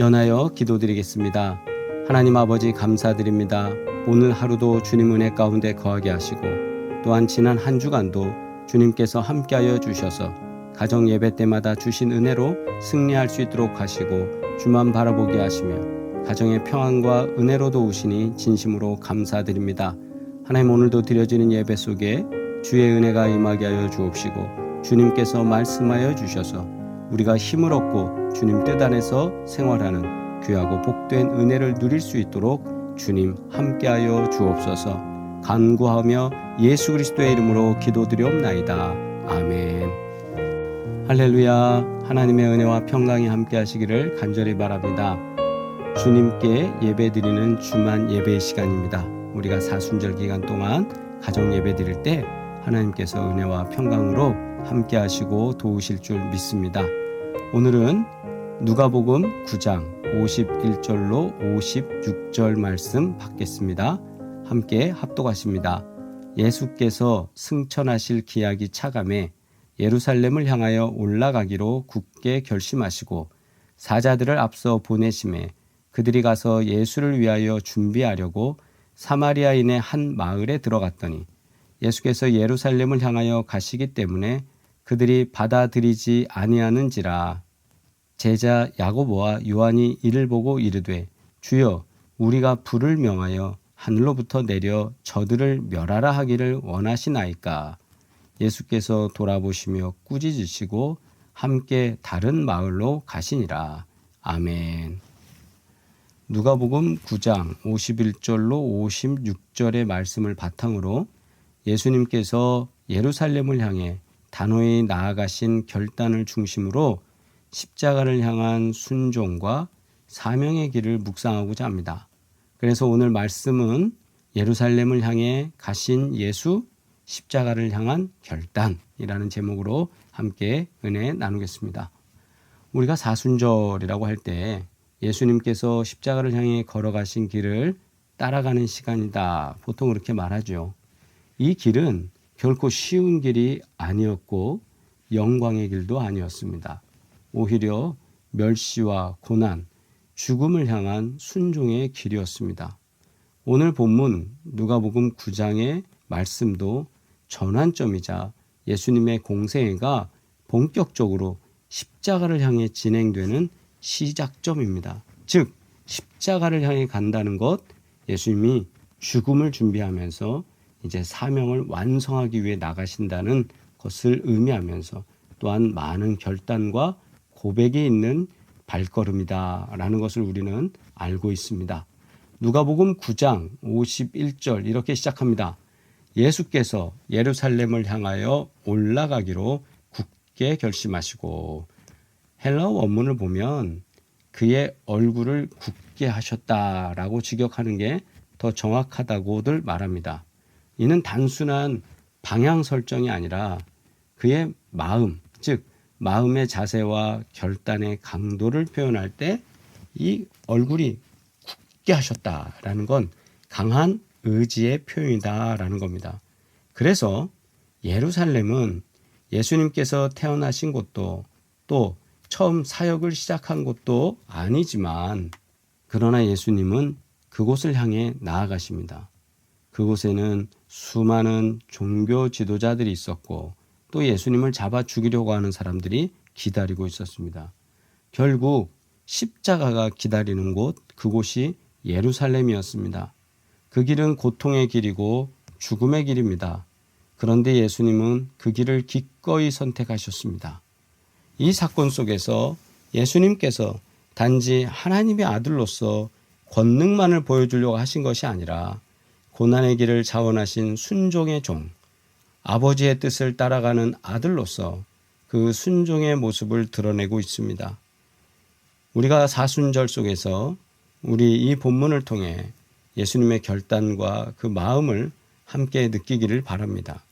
연하여 기도드리겠습니다. 하나님 아버지 감사드립니다. 오늘 하루도 주님 은혜 가운데 거하게 하시고 또한 지난 한 주간도 주님께서 함께하여 주셔서 가정 예배 때마다 주신 은혜로 승리할 수 있도록 하시고 주만 바라보게 하시며 가정의 평안과 은혜로 도우시니 진심으로 감사드립니다. 하나님, 오늘도 드려지는 예배 속에 주의 은혜가 임하게 하여 주옵시고 주님께서 말씀하여 주셔서 우리가 힘을 얻고 주님 뜻 안에서 생활하는 귀하고 복된 은혜를 누릴 수 있도록 주님 함께하여 주옵소서. 간구하며 예수 그리스도의 이름으로 기도드리옵나이다. 아멘. 할렐루야. 하나님의 은혜와 평강이 함께하시기를 간절히 바랍니다. 주님께 예배드리는 주만 예배의 시간입니다. 우리가 사순절 기간 동안 가정 예배 드릴 때 하나님께서 은혜와 평강으로 함께하시고 도우실 줄 믿습니다. 오늘은 누가복음 9장 51절로 56절 말씀 받겠습니다. 함께 합독하십니다. 예수께서 승천하실 기약이 차감해 예루살렘을 향하여 올라가기로 굳게 결심하시고 사자들을 앞서 보내심에 그들이 가서 예수를 위하여 준비하려고 사마리아인의 한 마을에 들어갔더니 예수께서 예루살렘을 향하여 가시기 때문에 그들이 받아들이지 아니하는지라. 제자 야고보와 요한이 이를 보고 이르되 주여, 우리가 불을 명하여 하늘로부터 내려 저들을 멸하라 하기를 원하시나이까. 예수께서 돌아보시며 꾸짖으시고 함께 다른 마을로 가시니라. 아멘. 누가복음 9장 51절로 56절의 말씀을 바탕으로 예수님께서 예루살렘을 향해 단호히 나아가신 결단을 중심으로 십자가를 향한 순종과 사명의 길을 묵상하고자 합니다. 그래서 오늘 말씀은 예루살렘을 향해 가신 예수, 십자가를 향한 결단이라는 제목으로 함께 은혜 나누겠습니다. 우리가 사순절이라고 할 때 예수님께서 십자가를 향해 걸어가신 길을 따라가는 시간이다, 보통 그렇게 말하죠. 이 길은 결코 쉬운 길이 아니었고 영광의 길도 아니었습니다. 오히려 멸시와 고난, 죽음을 향한 순종의 길이었습니다. 오늘 본문 누가복음 9장의 말씀도 전환점이자 예수님의 공생애가 본격적으로 십자가를 향해 진행되는 시작점입니다. 즉 십자가를 향해 간다는 것, 예수님이 죽음을 준비하면서 이제 사명을 완성하기 위해 나가신다는 것을 의미하면서 또한 많은 결단과 고백이 있는 발걸음이다라는 것을 우리는 알고 있습니다. 누가복음 9장 51절 이렇게 시작합니다. 예수께서 예루살렘을 향하여 올라가기로 굳게 결심하시고, 헬라어 원문을 보면 그의 얼굴을 굳게 하셨다라고 직역하는 게 더 정확하다고들 말합니다. 이는 단순한 방향 설정이 아니라 그의 마음, 즉 마음의 자세와 결단의 강도를 표현할 때 이 얼굴이 굳게 하셨다라는 건 강한 의지의 표현이다라는 겁니다. 그래서 예루살렘은 예수님께서 태어나신 곳도 또 처음 사역을 시작한 곳도 아니지만, 그러나 예수님은 그곳을 향해 나아가십니다. 그곳에는 수많은 종교 지도자들이 있었고 또 예수님을 잡아 죽이려고 하는 사람들이 기다리고 있었습니다. 결국 십자가가 기다리는 곳, 그곳이 예루살렘이었습니다. 그 길은 고통의 길이고 죽음의 길입니다. 그런데 예수님은 그 길을 기꺼이 선택하셨습니다. 이 사건 속에서 예수님께서 단지 하나님의 아들로서 권능만을 보여주려고 하신 것이 아니라 고난의 길을 자원하신 순종의 종, 아버지의 뜻을 따라가는 아들로서 그 순종의 모습을 드러내고 있습니다. 우리가 사순절 속에서 우리 이 본문을 통해 예수님의 결단과 그 마음을 함께 느끼기를 바랍니다.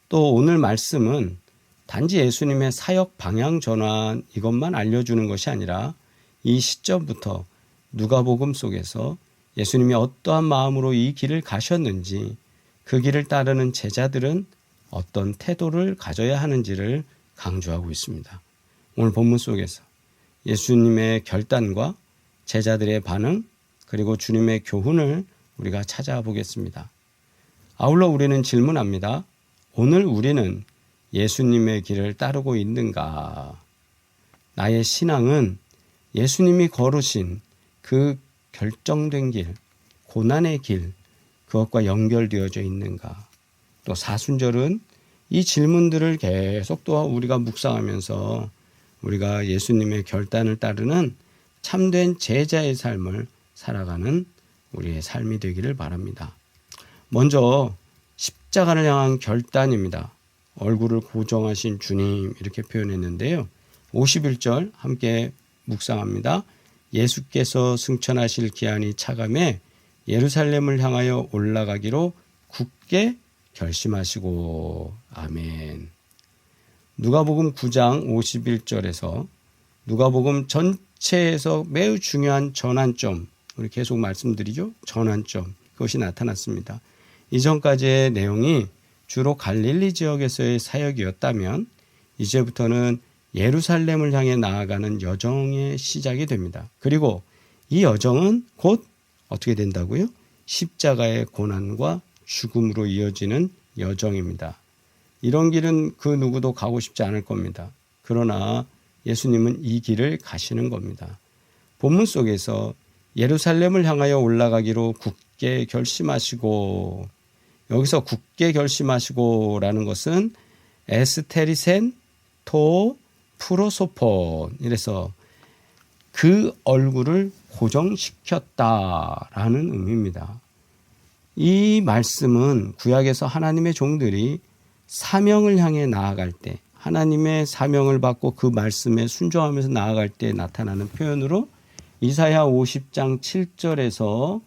또 오늘 말씀은 단지 예수님의 사역 방향 전환 이것만 알려주는 것이 아니라 이 시점부터 누가복음 속에서 예수님이 어떠한 마음으로 이 길을 가셨는지, 그 길을 따르는 제자들은 어떤 태도를 가져야 하는지를 강조하고 있습니다. 오늘 본문 속에서 예수님의 결단과 제자들의 반응 그리고 주님의 교훈을 우리가 찾아보겠습니다. 아울러 우리는 질문합니다. 오늘 우리는 예수님의 길을 따르고 있는가? 나의 신앙은 예수님이 걸으신 그 결정된 길, 고난의 길, 그것과 연결되어져 있는가? 또 사순절은 이 질문들을 계속 또 우리가 묵상하면서 우리가 예수님의 결단을 따르는 참된 제자의 삶을 살아가는 우리의 삶이 되기를 바랍니다. 먼저 십자가를 향한 결단입니다. 얼굴을 고정하신 주님 이렇게 표현했는데요. 51절 함께 묵상합니다. 예수께서 승천하실 기한이 차감해 예루살렘을 향하여 올라가기로 굳게 결심하시고 아멘. 누가복음 9장 51절에서 누가복음 전체에서 매우 중요한 전환점, 우리 계속 말씀드리죠. 전환점, 그것이 나타났습니다. 이전까지의 내용이 주로 갈릴리 지역에서의 사역이었다면 이제부터는 예루살렘을 향해 나아가는 여정의 시작이 됩니다. 그리고 이 여정은 곧 어떻게 된다고요? 십자가의 고난과 죽음으로 이어지는 여정입니다. 이런 길은 그 누구도 가고 싶지 않을 겁니다. 그러나 예수님은 이 길을 가시는 겁니다. 본문 속에서 예루살렘을 향하여 올라가기로 굳게 결심하시고, 여기서 굳게 결심하시고라는 것은 에스테리센 토 프로소폰, 이래서 그 얼굴을 고정시켰다라는 의미입니다. 이 말씀은 구약에서 하나님의 종들이 사명을 향해 나아갈 때, 하나님의 사명을 받고 그 말씀에 순종하면서 나아갈 때 나타나는 표현으로 이사야 50장 7절에서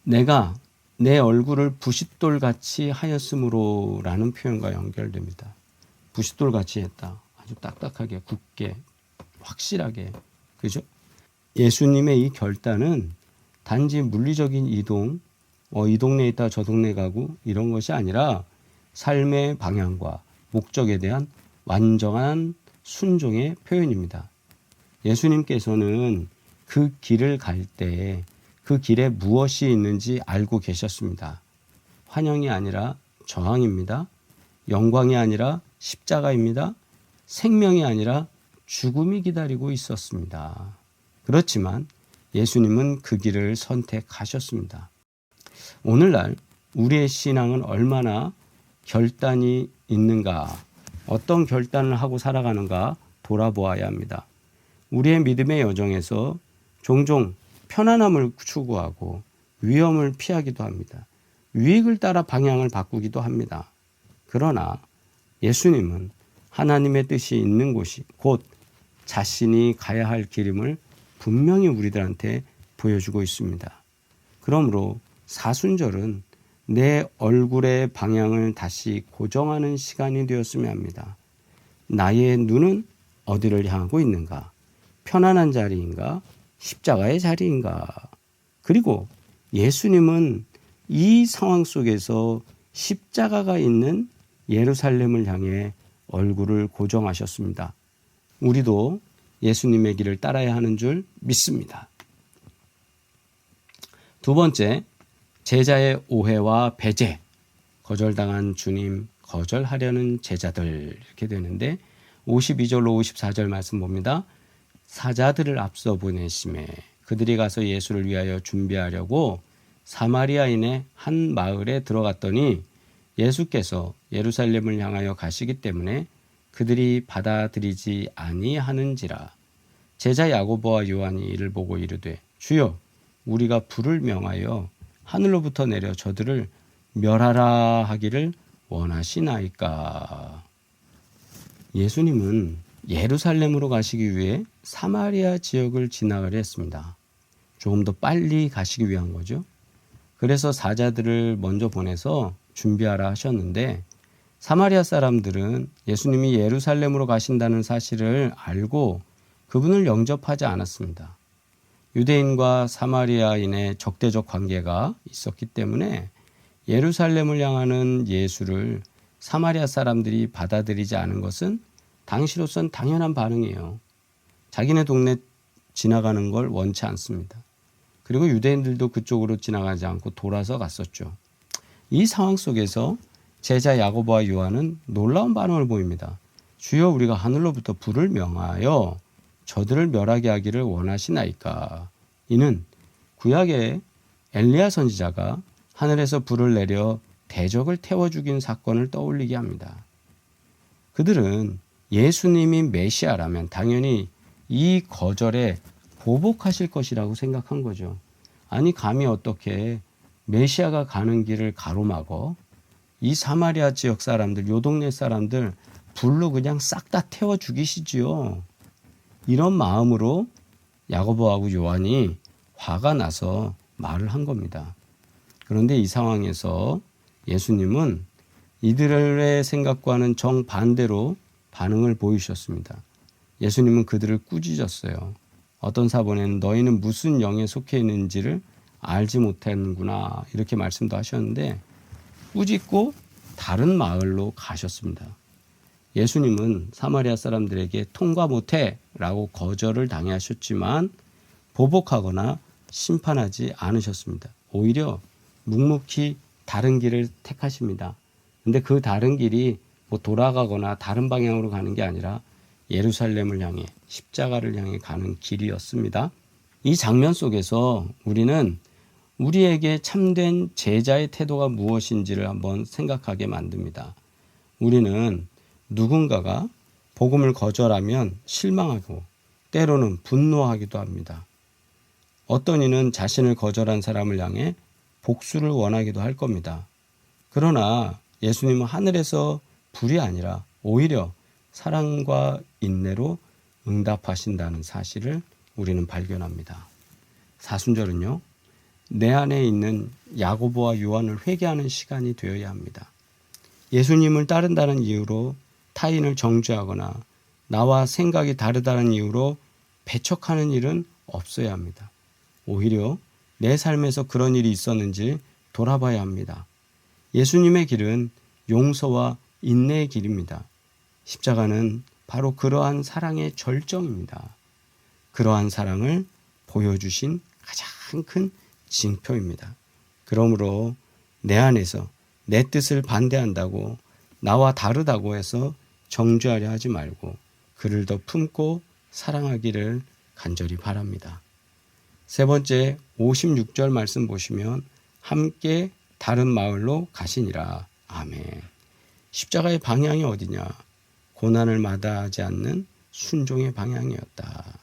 내가 내 얼굴을 부싯돌같이 하였으므로 라는 표현과 연결됩니다. 부싯돌같이 했다. 아주 딱딱하게, 굳게, 확실하게. 그죠? 예수님의 이 결단은 단지 물리적인 이동, 이 동네에 있다 저 동네 가고 이런 것이 아니라 삶의 방향과 목적에 대한 완전한 순종의 표현입니다. 예수님께서는 그 길을 갈 때 그 길에 무엇이 있는지 알고 계셨습니다. 환영이 아니라 저항입니다. 영광이 아니라 십자가입니다. 생명이 아니라 죽음이 기다리고 있었습니다. 그렇지만 예수님은 그 길을 선택하셨습니다. 오늘날 우리의 신앙은 얼마나 결단이 있는가, 어떤 결단을 하고 살아가는가 돌아보아야 합니다. 우리의 믿음의 여정에서 종종 편안함을 추구하고 위험을 피하기도 합니다. 유익을 따라 방향을 바꾸기도 합니다. 그러나 예수님은 하나님의 뜻이 있는 곳이 곧 자신이 가야 할 길임을 분명히 우리들한테 보여주고 있습니다. 그러므로 사순절은 내 얼굴의 방향을 다시 고정하는 시간이 되었으면 합니다. 나의 눈은 어디를 향하고 있는가? 편안한 자리인가? 십자가의 자리인가? 그리고 예수님은 이 상황 속에서 십자가가 있는 예루살렘을 향해 얼굴을 고정하셨습니다. 우리도 예수님의 길을 따라야 하는 줄 믿습니다. 두 번째, 제자의 오해와 배제, 거절당한 주님, 거절하려는 제자들 이렇게 되는데 52절로 54절 말씀 봅니다. 사자들을 앞서 보내심에 그들이 가서 예수를 위하여 준비하려고 사마리아인의 한 마을에 들어갔더니 예수께서 예루살렘을 향하여 가시기 때문에 그들이 받아들이지 아니하는지라. 제자 야고보와 요한이 이를 보고 이르되 주여 우리가 불을 명하여 하늘로부터 내려 저들을 멸하라 하기를 원하시나이까. 예수님은 예루살렘으로 가시기 위해 사마리아 지역을 지나가려 했습니다. 조금 더 빨리 가시기 위한 거죠. 그래서 사자들을 먼저 보내서 준비하라 하셨는데 사마리아 사람들은 예수님이 예루살렘으로 가신다는 사실을 알고 그분을 영접하지 않았습니다. 유대인과 사마리아인의 적대적 관계가 있었기 때문에 예루살렘을 향하는 예수를 사마리아 사람들이 받아들이지 않은 것은 당시로선 당연한 반응이에요. 자기네 동네 지나가는 걸 원치 않습니다. 그리고 유대인들도 그쪽으로 지나가지 않고 돌아서 갔었죠. 이 상황 속에서 제자 야고보와 요한은 놀라운 반응을 보입니다. 주여, 우리가 하늘로부터 불을 명하여 저들을 멸하게 하기를 원하시나이까. 이는 구약의 엘리야 선지자가 하늘에서 불을 내려 대적을 태워 죽인 사건을 떠올리게 합니다. 그들은 예수님이 메시아라면 당연히 이 거절에 보복하실 것이라고 생각한 거죠. 아니, 감히 어떻게 메시아가 가는 길을 가로막어 이 사마리아 지역 사람들, 요 동네 사람들 불로 그냥 싹 다 태워 죽이시지요. 이런 마음으로 야고보하고 요한이 화가 나서 말을 한 겁니다. 그런데 이 상황에서 예수님은 이들의 생각과는 정반대로 반응을 보이셨습니다. 예수님은 그들을 꾸짖었어요. 어떤 사본에는 너희는 무슨 영에 속해 있는지를 알지 못하는구나, 이렇게 말씀도 하셨는데 꾸짖고 다른 마을로 가셨습니다. 예수님은 사마리아 사람들에게 통과 못해 라고 거절을 당하셨지만 보복하거나 심판하지 않으셨습니다. 오히려 묵묵히 다른 길을 택하십니다. 근데 그 다른 길이 뭐 돌아가거나 다른 방향으로 가는 게 아니라 예루살렘을 향해, 십자가를 향해 가는 길이었습니다. 이 장면 속에서 우리는 우리에게 참된 제자의 태도가 무엇인지를 한번 생각하게 만듭니다. 우리는 누군가가 복음을 거절하면 실망하고 때로는 분노하기도 합니다. 어떤 이는 자신을 거절한 사람을 향해 복수를 원하기도 할 겁니다. 그러나 예수님은 하늘에서 불이 아니라 오히려 사랑과 인내로 응답하신다는 사실을 우리는 발견합니다. 사순절은요, 내 안에 있는 야고보와 요한을 회개하는 시간이 되어야 합니다. 예수님을 따른다는 이유로 타인을 정죄하거나 나와 생각이 다르다는 이유로 배척하는 일은 없어야 합니다. 오히려 내 삶에서 그런 일이 있었는지 돌아봐야 합니다. 예수님의 길은 용서와 인내의 길입니다. 십자가는 바로 그러한 사랑의 절정입니다. 그러한 사랑을 보여주신 가장 큰 징표입니다. 그러므로 내 안에서 내 뜻을 반대한다고, 나와 다르다고 해서 정죄하려 하지 말고 그를 더 품고 사랑하기를 간절히 바랍니다. 세 번째, 56절 말씀 보시면 함께 다른 마을로 가시니라. 아멘. 십자가의 방향이 어디냐? 고난을 마다하지 않는 순종의 방향이었다.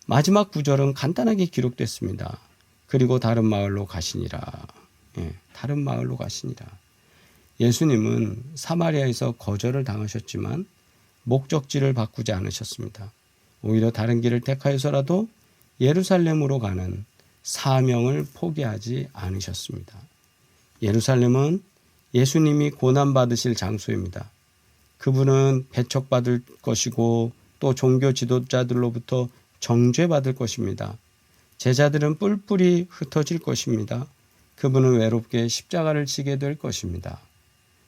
마지막 구절은 간단하게 기록됐습니다. 그리고 다른 마을로 가시니라. 다른 마을로 가시니라. 예수님은 사마리아에서 거절을 당하셨지만 목적지를 바꾸지 않으셨습니다. 오히려 다른 길을 택하여서라도 예루살렘으로 가는 사명을 포기하지 않으셨습니다. 예루살렘은 예수님이 고난받으실 장소입니다. 그분은 배척받을 것이고 또 종교 지도자들로부터 정죄받을 것입니다. 제자들은 뿔뿔이 흩어질 것입니다. 그분은 외롭게 십자가를 지게 될 것입니다.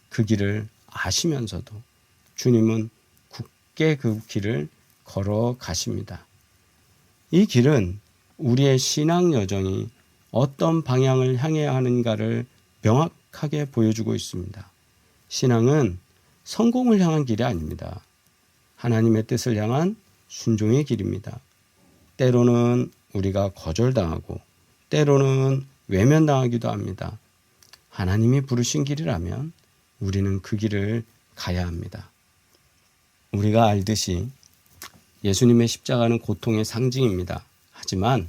그 길을 아시면서도 주님은 굳게 그 길을 걸어가십니다. 이 길은 우리의 신앙 여정이 어떤 방향을 향해야 하는가를 명확하게 보여주고 있습니다. 신앙은 성공을 향한 길이 아닙니다. 하나님의 뜻을 향한 순종의 길입니다. 때로는 우리가 거절당하고 때로는 외면당하기도 합니다. 하나님이 부르신 길이라면 우리는 그 길을 가야 합니다. 우리가 알듯이 예수님의 십자가는 고통의 상징입니다. 하지만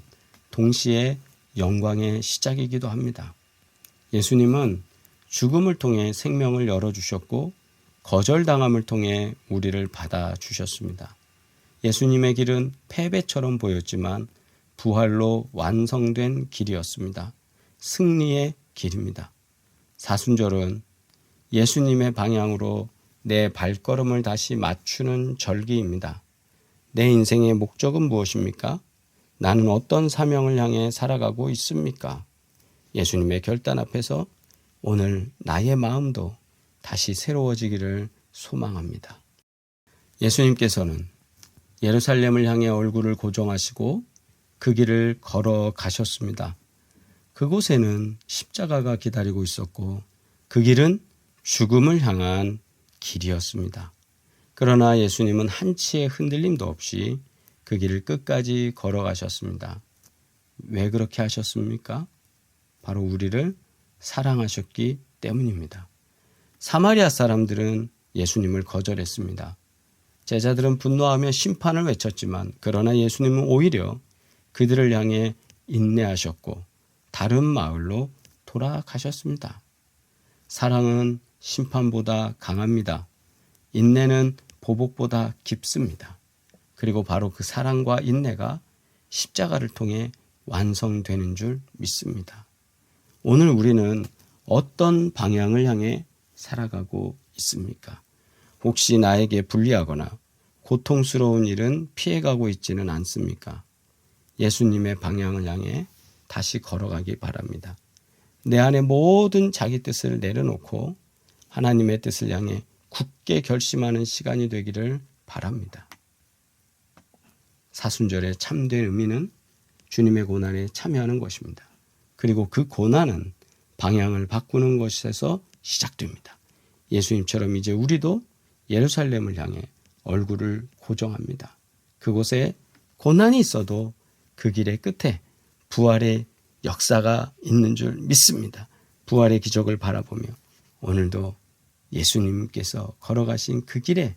동시에 영광의 시작이기도 합니다. 예수님은 죽음을 통해 생명을 열어주셨고 거절당함을 통해 우리를 받아주셨습니다. 예수님의 길은 패배처럼 보였지만 부활로 완성된 길이었습니다. 승리의 길입니다. 사순절은 예수님의 방향으로 내 발걸음을 다시 맞추는 절기입니다. 내 인생의 목적은 무엇입니까? 나는 어떤 사명을 향해 살아가고 있습니까? 예수님의 결단 앞에서 오늘 나의 마음도 다시 새로워지기를 소망합니다. 예수님께서는 예루살렘을 향해 얼굴을 고정하시고 그 길을 걸어가셨습니다. 그곳에는 십자가가 기다리고 있었고 그 길은 죽음을 향한 길이었습니다. 그러나 예수님은 한치의 흔들림도 없이 그 길을 끝까지 걸어가셨습니다. 왜 그렇게 하셨습니까? 바로 우리를 사랑하셨기 때문입니다. 사마리아 사람들은 예수님을 거절했습니다. 제자들은 분노하며 심판을 외쳤지만 그러나 예수님은 오히려 그들을 향해 인내하셨고 다른 마을로 돌아가셨습니다. 사랑은 심판보다 강합니다. 인내는 보복보다 깊습니다. 그리고 바로 그 사랑과 인내가 십자가를 통해 완성되는 줄 믿습니다. 오늘 우리는 어떤 방향을 향해 살아가고 있습니까? 혹시 나에게 불리하거나 고통스러운 일은 피해가고 있지는 않습니까? 예수님의 방향을 향해 다시 걸어가기 바랍니다. 내 안에 모든 자기 뜻을 내려놓고 하나님의 뜻을 향해 굳게 결심하는 시간이 되기를 바랍니다. 사순절의 참된 의미는 주님의 고난에 참여하는 것입니다. 그리고 그 고난은 방향을 바꾸는 것에서 시작됩니다. 예수님처럼 이제 우리도 예루살렘을 향해 얼굴을 고정합니다. 그곳에 고난이 있어도 그 길의 끝에 부활의 역사가 있는 줄 믿습니다. 부활의 기적을 바라보며 오늘도 예수님께서 걸어가신 그 길에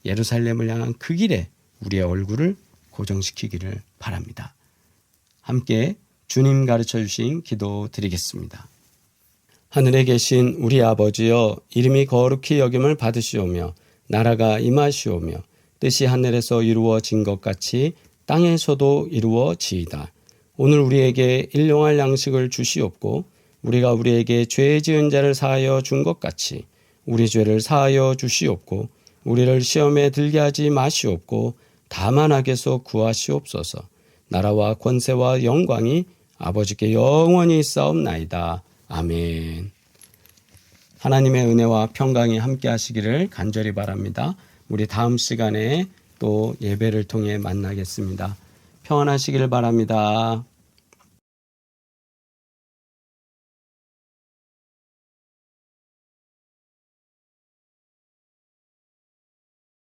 예루살렘을 향한 그 길에 우리의 얼굴을 고정시키기를 바랍니다. 함께 주님 가르쳐 주신 기도 드리겠습니다. 하늘에 계신 우리 아버지여, 이름이 거룩히 여김을 받으시오며 나라가 임하시오며 뜻이 하늘에서 이루어진 것 같이 땅에서도 이루어지이다. 오늘 우리에게 일용할 양식을 주시옵고 우리가 우리에게 죄 지은 자를 사하여 준 것 같이 우리 죄를 사하여 주시옵고 우리를 시험에 들게 하지 마시옵고 다만 악에서 구하시옵소서. 나라와 권세와 영광이 아버지께 영원히 있사옵나이다. 아멘. 하나님의 은혜와 평강이 함께 하시기를 간절히 바랍니다. 우리 다음 시간에 또 예배를 통해 만나겠습니다. 평안하시기를 바랍니다.